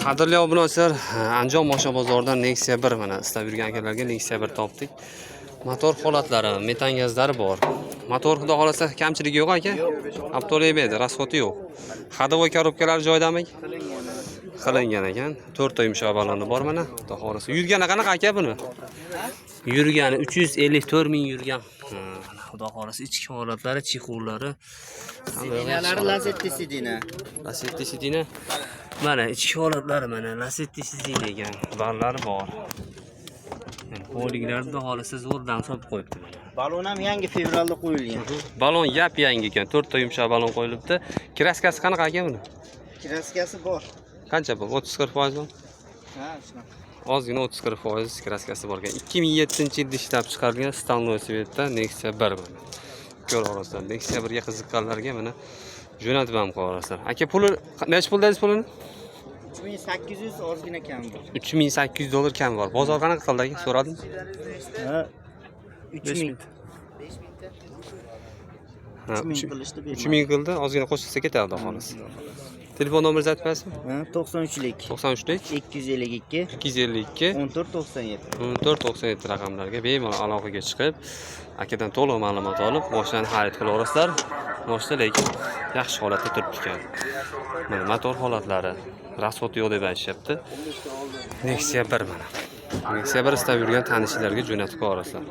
Qadrli obunachilar, Andijon Mosha bozoridan Nexia 1 mana istab yurgan akalarga Nexia 1 topdik. Motor holatlari, metan gazlari bor. Motor xudo xolasa kamchiligi yo'q aka? Avtolaymaydi, rasxoti yo'q. Hadovoy korobkalar joydami? Qilingan ekan. 4 ta yumshoq baloni bor mana. Xudo xolasa. Yurgani qanaqa aka buni? Yurgani 354 ming yurgan. Xudo xolasa ichki holatlari, chexollari, Sidinalari Lasetti sidina. Lasetti sidina. Mana ichki holatlari mana Lasetti sidina ekan. Ballari bor. Poliglarni xudo xolasa zo'rdan solib qo'yibdi. Balon ham yangi fevralda qo'yilgan. Balon yap yangi ekan. 4 ta yumshoq balon qo'yilibdi. Kraskasi qanaqa ekan buni? Kraskasi bor. Qancha bu? 30-40% mi? Ha, shunaqa. Ozgina 30-40% kraskasi bor ekan. 2007-yilda ishlab chiqarilgan Stanoy Svetda Nexia 1 mana. Ko'ra olasizlar. Nexia 1 ga qiziqqanlarga mana jo'natib ham qo'yasizlar. Aka puli necha pul dedingiz pulini? 3800 ozgina kam bor. 3800 dollar kam bor. Bozor qanaqa qildi aka? So'radim. Ha. 3000. 3000 qilishdi bermadi. 3000 qildi, ozgina qo'shilsa ketadi xolos. Telefon nomeringizni aytib berasizmi? Ha, 93lik. 93lik 252 252 1497. 1497 raqamlarga bemalol aloqaga chiqib, akadan to'liq ma'lumot olib, mashinani xarid qila olasizlar. Mashina lekin yaxshi holatda turibdi ekan. Mana motor holatlari, rasxoti yo'q deb aytishyapti. Nexia 1 mana. Nexia 1 istab yurgan tanishlarga jo'natib qo'yasizlar.